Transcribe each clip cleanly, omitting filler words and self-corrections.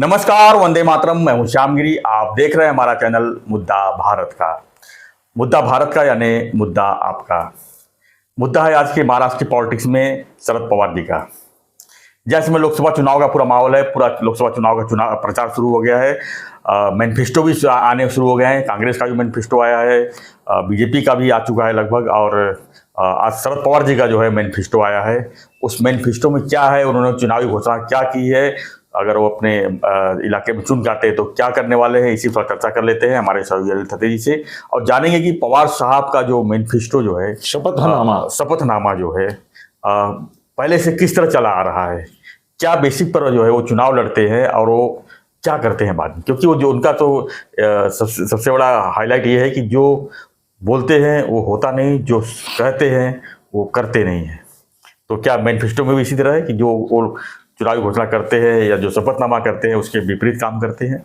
नमस्कार, वंदे मातरम। मैं हूं श्यामगिरी। आप देख रहे हैं हमारा चैनल मुद्दा भारत का। मुद्दा भारत का यानी मुद्दा आपका। मुद्दा है आज के महाराष्ट्र की पॉलिटिक्स में शरद पवार जी का। जैसे में लोकसभा चुनाव का पूरा माहौल है, पूरा लोकसभा चुनाव का चुनाव प्रचार शुरू हो गया है। मैनिफेस्टो भी आने शुरू हो गए हैं। कांग्रेस का भी मैनिफेस्टो आया है, बीजेपी का भी आ चुका है लगभग। और आज शरद पवार जी का जो है मैनिफेस्टो आया है। उस मैनिफेस्टो में क्या है, उन्होंने चुनावी घोषणा क्या की है, अगर वो अपने इलाके में चुन जाते हैं तो क्या करने वाले हैं, इसी पर चर्चा कर लेते हैं हमारे सहयोगी थते जी से। और जानेंगे कि पवार साहब का जो मैनिफेस्टो जो है, शपथनामा जो है, पहले से किस तरह चला आ रहा है, क्या बेसिक पर जो है वो चुनाव लड़ते हैं और वो क्या करते हैं बाद में। क्योंकि वो जो उनका तो सबसे बड़ा हाईलाइट ये है कि जो बोलते हैं वो होता नहीं, जो कहते हैं वो करते नहीं हैं। तो क्या मैनिफेस्टो में भी इसी तरह है कि जो वो चुनावी घोषणा करते हैं या जो शपथनामा करते हैं उसके विपरीत काम करते हैं?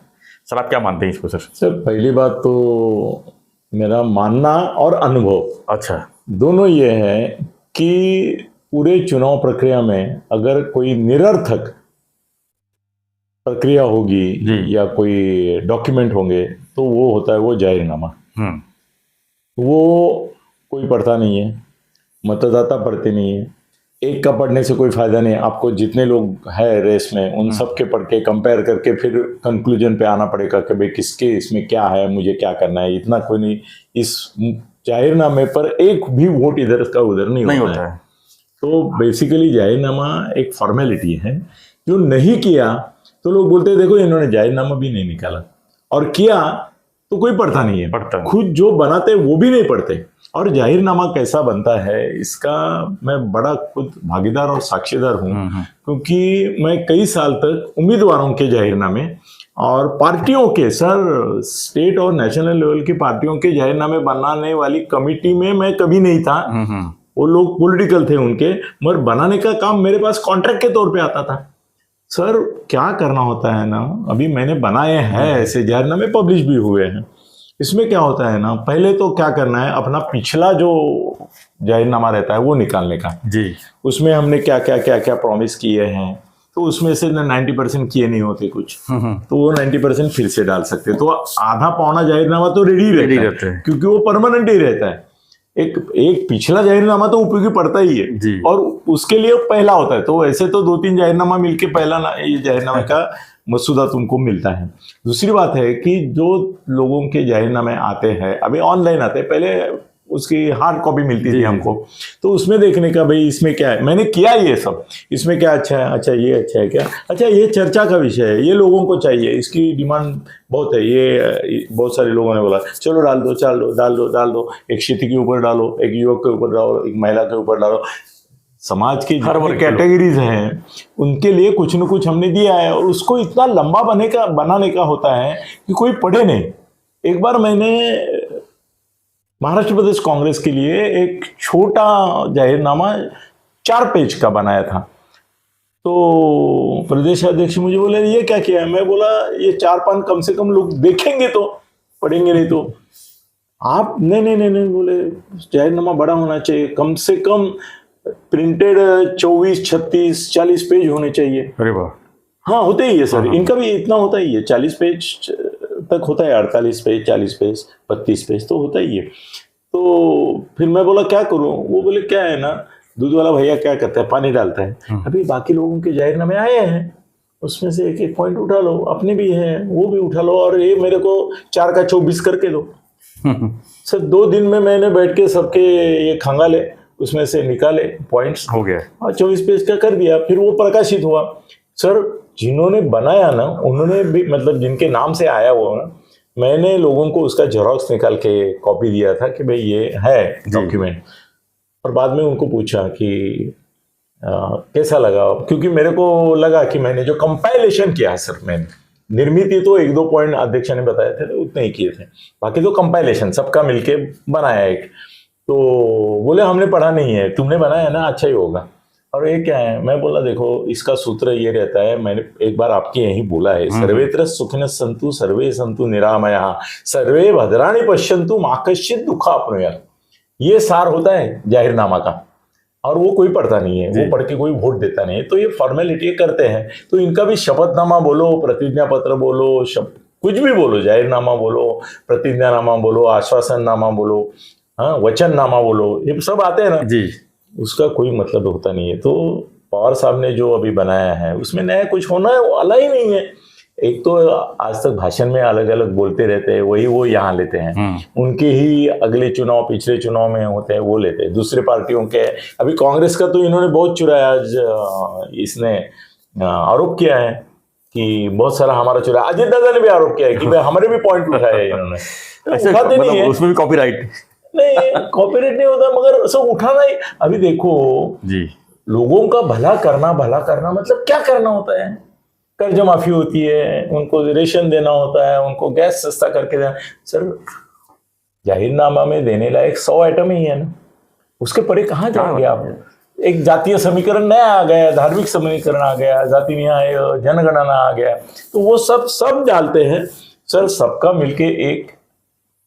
सर, आप क्या मानते हैं इसको? सर, पहली बात तो मेरा मानना और अनुभव अच्छा दोनों ये है कि पूरे चुनाव प्रक्रिया में अगर कोई निरर्थक प्रक्रिया होगी या कोई डॉक्यूमेंट होंगे तो वो होता है वो जाहिरनामा। वो कोई पढ़ता नहीं है, मतदाता पढ़ते नहीं है। एक का पढ़ने से कोई फायदा नहीं। आपको जितने लोग हैं रेस में उन सब के पढ़ के कंपेयर करके फिर कंक्लूजन पे आना पड़ेगा कि भाई किसके इसमें क्या है, मुझे क्या करना है। इतना कोई नहीं। इस जाहिरनामे पर एक भी वोट इधर का उधर नहीं होता है। तो बेसिकली जाहिरनामा एक फॉर्मेलिटी है। जो नहीं किया तो लोग बोलते हैं देखो इन्होंने जाहिरनामा भी नहीं निकाला, और किया तो कोई पढ़ता नहीं है। खुद जो बनाते वो भी नहीं पढ़ते। और जाहिरनामा कैसा बनता है इसका मैं बड़ा खुद भागीदार और साक्षीदार हूँ, क्योंकि मैं कई साल तक उम्मीदवारों के जाहिरनामे और पार्टियों के, सर स्टेट और नेशनल लेवल की पार्टियों के जाहिरनामे बनाने वाली कमिटी में मैं कभी नहीं था। वो लोग पॉलिटिकल थे उनके, मगर बनाने का काम मेरे पास कॉन्ट्रैक्ट के तौर पे आता था। सर क्या करना होता है ना, अभी मैंने बनाए हैं ऐसे जाहिरनामे, पब्लिश भी हुए हैं। इसमें क्या होता है ना, पहले तो क्या करना है, अपना पिछला जो जाहिरनामा रहता है वो निकालने का जी। उसमें हमने क्या क्या क्या क्या प्रॉमिस किए हैं, तो उसमें से 90% किए नहीं होते कुछ, तो वो 90% फिर से डाल सकते। तो आधा पौना जाहिरनामा तो रेडी रहता है, क्योंकि वो परमानेंट ही रहता है। एक पिछला जाहिरनामा तो उपयोगी पड़ता ही है, और उसके लिए पहला होता है। तो ऐसे तो 2-3 जाहिरनामा मिलके पहला ये जाहिरनामे का मसूदा तुमको मिलता है। दूसरी बात है कि जो लोगों के जाहिरनामे आते हैं अभी ऑनलाइन आते हैं, पहले उसकी हार्ड कॉपी मिलती थी हमको, तो उसमें देखने का भाई इसमें क्या है, मैंने किया ये सब, इसमें क्या अच्छा है, अच्छा ये अच्छा है क्या, अच्छा ये चर्चा का विषय है, ये लोगों को चाहिए, इसकी डिमांड बहुत है, ये बहुत सारे लोगों ने बोला चलो डाल दो, डाल दो। एक क्षिति के ऊपर डालो, एक युवक के ऊपर डालो, एक महिला के ऊपर डालो। समाज की हर कैटेगरीज हैं उनके लिए कुछ न कुछ हमने दिया है, और उसको इतना लंबा बनाने का होता है कि कोई पढ़े नहीं। एक बार मैंने महाराष्ट्र प्रदेश कांग्रेस के लिए एक छोटा जाहिरनामा 4 पेज का बनाया था। तो प्रदेश अध्यक्ष मुझे बोले ये क्या किया है? मैं बोला ये 4-5 कम से कम लोग देखेंगे तो पढ़ेंगे, नहीं तो आप नहीं बोले जाहिरनामा बड़ा होना चाहिए, कम से कम प्रिंटेड 24, 36, 40 पेज होने चाहिए। अरे वाह, हाँ होते ही है सर। इनका भी इतना होता ही है, 40 पेज तक होता है, 48 पेज, 40 पेज, 32 पेज तो होता ही है। तो फिर मैं बोला क्या करूं? वो बोले क्या है ना, दूध वाला भैया क्या करता है, पानी डालता है। अभी बाकी लोगों के जाहिरनामे आए हैं, उसमें से एक एक पॉइंट उठा लो, अपने भी हैं वो भी उठा लो, और ये मेरे को 4 का 24 करके दो। सर 2 दिन में मैंने बैठ के सबके ये खंगाले, उसमें से निकाले पॉइंट्स, हो गया और 24 पेज का कर दिया। फिर वो प्रकाशित हुआ। सर जिन्होंने बनाया ना, उन्होंने भी मतलब जिनके नाम से आया वो ना, मैंने लोगों को उसका जेरॉक्स निकाल के कॉपी दिया था कि भाई ये है डॉक्यूमेंट। और बाद में उनको पूछा कि कैसा लगा, क्योंकि मेरे को लगा कि मैंने जो कंपाइलेशन किया है सर, मैंने निर्मित तो 1-2 पॉइंट अध्यक्ष ने बताए थे तो उतने ही किए थे, बाकी तो कंपाइलेशन सबका मिलके बनाया एक। तो बोले हमने पढ़ा नहीं है, तुमने बनाया ना, अच्छा ही होगा। और ये क्या है? मैं बोला देखो इसका सूत्र ये रहता है, मैंने एक बार आपके यही बोला है, सर्वेत्र सुखिनः सन्तु सर्वे सन्तु निरामयाः सर्वे भद्राणि पश्यन्तु मा कश्चित् दुःखाप्नुयात्। ये सार होता है जाहिरनामा का। और वो कोई पढ़ता नहीं है, वो पढ़ के कोई वोट देता नहीं है। तो ये फॉर्मेलिटी करते हैं। तो इनका भी शपथनामा बोलो, प्रतिज्ञा पत्र बोलो, कुछ भी बोलो, जाहिरनामा बोलो, प्रतिज्ञानामा बोलो, आश्वासननामा बोलो, हाँ, वचननामा बोलो, ये सब आते हैं ना जी, उसका कोई मतलब होता नहीं है। तो पवार साहब ने जो अभी बनाया है उसमें नया कुछ होना वाला ही नहीं है। एक तो आज तक भाषण में अलग अलग बोलते रहते हैं, वही वो यहाँ लेते हैं, उनके ही अगले चुनाव पिछले चुनाव में होते हैं वो लेते हैं, दूसरे पार्टियों के। अभी कांग्रेस का तो इन्होंने बहुत चुराया। आज इसने आरोप किया है कि बहुत सारा हमारा चुराया। अजीत दादा ने भी आरोप किया है कि भाई हमारे भी पॉइंट उठाए हैं इन्होंने। उठाते नहीं है, उसमें भी कॉपीराइट नहीं कॉपीराइट नहीं होता, मगर सब उठाना ही। अभी देखो जी, लोगों का भला करना मतलब क्या करना होता है? कर्ज माफी होती है, उनको रेशन देना होता है, उनको गैस सस्ता करके देना। सर जाहिरनामा में देने लायक 100 आइटम ही है ना, उसके परे कहाँ जाएंगे आप? एक जातीय समीकरण नया आ गया, धार्मिक समीकरण आ गया, जाति न्याय जनगणना आ गया, तो वो सब डालते हैं। सर सबका मिलके एक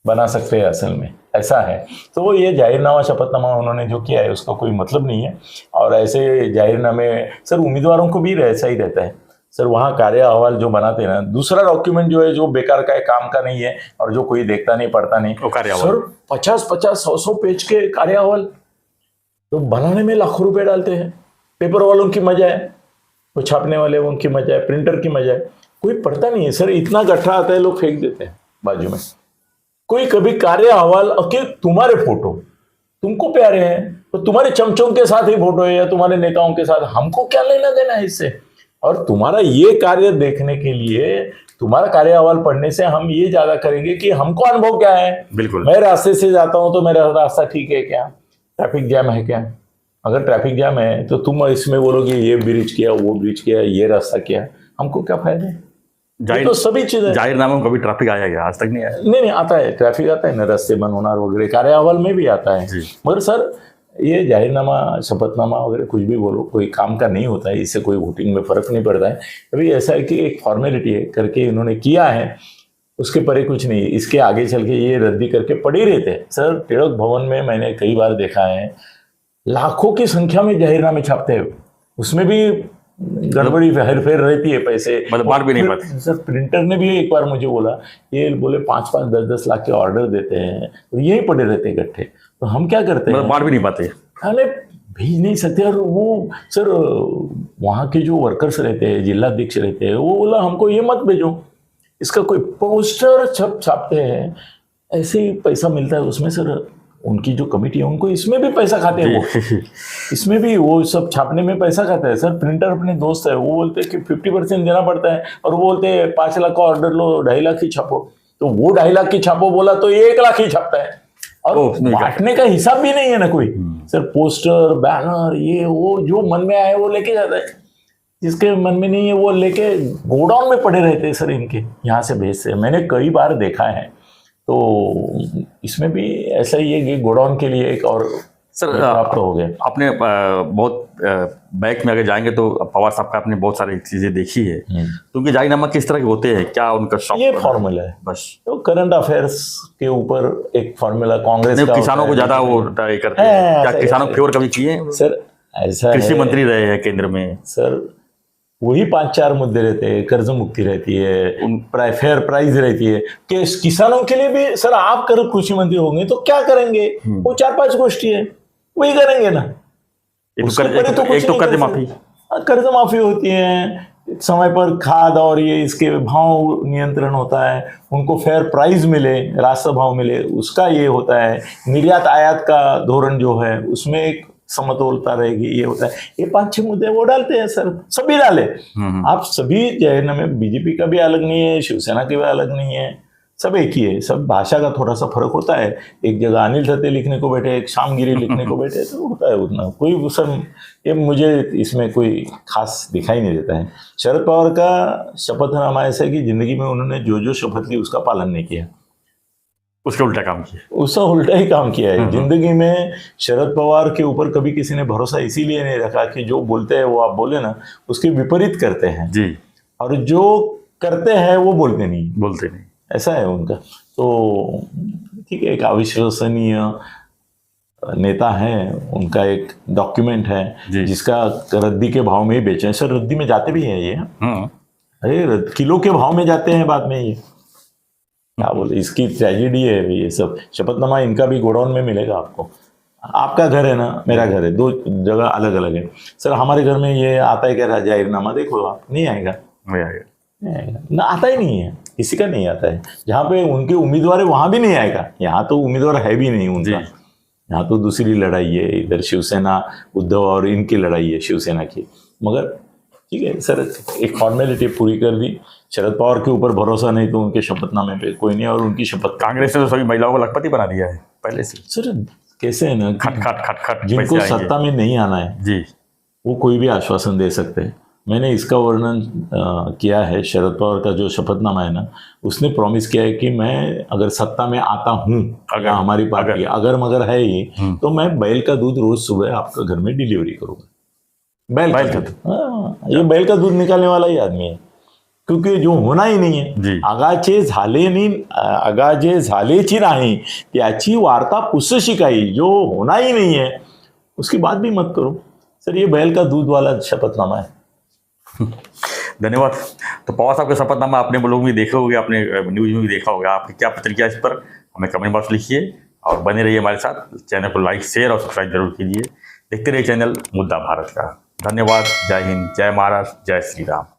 बना सकते हैं असल में, ऐसा है। तो वो ये जाहिरनामा शपथनामा उन्होंने जो किया है उसका कोई मतलब नहीं है। और ऐसे जाहिरनामे सर उम्मीदवारों को भी ऐसा ही रहता है। सर वहाँ कार्य अहवाल जो बनाते हैं ना, दूसरा डॉक्यूमेंट जो है जो बेकार का है, काम का नहीं है और जो कोई देखता नहीं पढ़ता नहीं, सर 50-50, 100-100 पेज के कार्य अहवाल तो बनाने में लाखों रुपए डालते हैं। पेपर वालों की मजा है, वो छापने वाले उनकी मजा है, प्रिंटर की मजा है, कोई पढ़ता नहीं है। सर इतना गट्ठा आता है, लोग फेंक देते हैं बाजू में। कोई कभी कार्य अहवाल के तुम्हारे फोटो तुमको प्यारे हैं तो तुम्हारे चमचों के साथ ही फोटो है या तुम्हारे नेताओं के साथ, हमको क्या लेना देना है इससे? और तुम्हारा ये कार्य देखने के लिए, तुम्हारा कार्य अहवाल पढ़ने से हम ये ज्यादा करेंगे कि हमको अनुभव क्या है। बिल्कुल, मैं रास्ते से जाता हूं तो मेरा रास्ता ठीक है क्या, ट्रैफिक जैम है क्या? अगर ट्रैफिक जैम है तो तुम इसमें बोलोगे ये ब्रिज किया, वो ब्रिज किया, ये रास्ता किया, हमको क्या फायदा है? तो सभी चीजें जाहिरनामा में कभी ट्रैफिक आया क्या? आज तक नहीं आया। नहीं आता है, ट्रैफिक आता है ना, रास्ते बंद होना वगैरह कार्य अहवाल में भी आता है। मगर सर ये जाहिरनामा शपथनामा वगैरह कुछ भी बोलो, कोई काम का नहीं होता है, इससे कोई वोटिंग में फर्क नहीं पड़ता है। अभी ऐसा है कि एक फॉर्मेलिटी है करके इन्होंने किया है, उसके परे कुछ नहीं। इसके आगे चल के ये रद्दी करके पड़े रहते हैं। सर तिलक भवन में मैंने कई बार देखा है, लाखों की संख्या में जाहिरनामे छापते हैं, उसमें भी गड़बड़ी हेरफेर रहती है, पैसे मतलब बांट भी नहीं पाते। सर प्रिंटर ने भी एक बार मुझे बोला, ये बोले 5-5, 10-10 लाख के ऑर्डर देते हैं और यही पड़े रहते हैं इकट्ठे, तो हम क्या करते हैं? बांट भी नहीं पाते, अरे भेज नहीं सकते। और वो सर वहाँ के जो वर्कर्स रहते हैं, जिलाध्यक्ष रहते हैं, वो बोला हमको ये मत भेजो, इसका कोई पोस्टर छापते हैं, ऐसे ही पैसा मिलता है उसमें। सर उनकी जो कमेटी है उनको इसमें भी पैसा खाते हैं, वो इसमें भी वो सब छापने में पैसा खाता है। सर प्रिंटर अपने दोस्त है, वो बोलते हैं कि 50% देना पड़ता है, और वो बोलते हैं 5 लाख का ऑर्डर लो, 2.5 लाख ही छापो, तो वो 2.5 लाख की छापो बोला तो 1 लाख ही छापता है, और बांटने का हिसाब भी नहीं है ना कोई। सर पोस्टर बैनर ये वो जो मन में आए वो लेके जाता है, जिसके मन में नहीं है वो लेके गोडाउन में पड़े रहते हैं। सर इनके यहाँ से भेजते हैं, मैंने कई बार देखा है। तो इसमें भी ऐसा ही है कि गोडाउन के लिए एक और सर प्राप्त हो गया। आपने बहुत बैक में अगर जाएंगे तो पवार साहब का आपने बहुत सारी चीजें देखी है, तो उनके जाहिरनामा किस तरह के होते हैं, क्या उनका शौक? ये फॉर्मूला है बस, तो करंट अफेयर्स के ऊपर एक फॉर्मूला कांग्रेस का किसानों को ज्यादा वो ट्राई करते हैं, क्या किसानों को फेवर कभी किए? सर ऐसा कृषि मंत्री रहे हैं केंद्र में, सर वही 5-4 मुद्दे रहते हैं, कर्ज मुक्ति रहती है, फेयर प्राइस रहती है, कि किसानों के लिए भी। सर आप कृषि मंत्री होंगे तो क्या करेंगे? वो 4-5 गोष्ठी है, वही करेंगे ना। एक तो कर्ज माफी, कर्ज माफी होती है, समय पर खाद और ये इसके भाव नियंत्रण होता है, उनको फेयर प्राइस मिले, रास्ता भाव मिले, उसका ये होता है। निर्यात आयात का धोरण जो है उसमें एक समतोलता रहेगी, ये होता है। ये 5-6 मुद्दे वो डालते हैं सर, सभी डाले। आप सभी जाहिरनामे, बीजेपी का भी अलग नहीं है, शिवसेना के भी अलग नहीं है, सब एक ही है। सब भाषा का थोड़ा सा फर्क होता है, एक जगह अनिल थत्ते लिखने को बैठे, एक श्यामगिरी लिखने को बैठे, तो होता है उतना। कोई सर ये मुझे इसमें कोई खास दिखाई नहीं देता है। शरद पवार का शपथनामा ऐसा है कि जिंदगी में उन्होंने जो जो शपथ ली उसका पालन नहीं किया, उसका उल्टा काम किया, उसका उल्टा ही काम किया है जिंदगी में। शरद पवार के ऊपर कभी किसी ने भरोसा इसीलिए नहीं रखा कि जो बोलते हैं वो आप बोले ना, उसके विपरीत करते हैं जी, और जो करते हैं वो बोलते नहीं, ऐसा है उनका। तो ठीक है, एक अविश्वसनीय नेता हैं, उनका एक डॉक्यूमेंट है जी। जिसका रद्दी के भाव में ही बेचे हैं। सर रद्दी में जाते भी हैं ये, अरे किलो के भाव में जाते हैं बाद में ये, क्या बोले, इसकी ट्रेजेडी है ये सब। शपथनामा इनका भी गोडाउन में मिलेगा आपको। आपका घर है ना, मेरा घर है, दो जगह अलग अलग है। सर हमारे घर में ये आता है क्या जाहिरनामा, देखो आप, नहीं आएगा, नहीं आएगा ना, आता ही नहीं है, किसी का नहीं आता है। जहाँ पे उनके उम्मीदवार है वहां भी नहीं आएगा। यहाँ तो उम्मीदवार है भी नहीं उनका, यहाँ तो दूसरी लड़ाई है, इधर शिवसेना उद्धव और इनकी लड़ाई है शिवसेना की। मगर ठीक है सर, एक फॉर्मेलिटी पूरी कर दी। शरद पवार के ऊपर भरोसा नहीं तो उनके शपथनामे पे कोई नहीं, और उनकी शपथ कांग्रेस ने तो सभी महिलाओं को लखपति बना दिया है पहले से। सर कैसे है ना, खट जिनको सत्ता में नहीं आना है जी, वो कोई भी आश्वासन दे सकते हैं। मैंने इसका वर्णन किया है, शरद पवार का जो शपथनामा है ना, उसने प्रॉमिस किया है कि मैं अगर सत्ता में आता हूँ, अगर हमारी पार्टी अगर मगर है ही, तो मैं बैल का दूध रोज सुबह आपका घर में डिलीवरी करूंगा। बैल का दूध, हाँ, ये बैल का दूध निकालने वाला ही आदमी है, क्योंकि जो होना ही नहीं है, आगाचे झालेची नाही त्याची वार्ता पुसशी काही, जो होना ही नहीं है उसकी बात भी मत करो। सर ये बैल का दूध वाला शपथनामा है। धन्यवाद। तो पवार साहब का शपथनामा आपने लोग भी देखा होगा, आपने न्यूज में भी देखा होगा। आपकी क्या प्रतिक्रिया इस पर हमें कमेंट बॉक्स लिखिए और बने रहिए हमारे साथ। चैनल को लाइक, शेयर और सब्सक्राइब जरूर कीजिए। देखते रहिए चैनल मुद्दा भारत का। धन्यवाद। जय हिंद, जय महाराष्ट्र, जय श्री राम।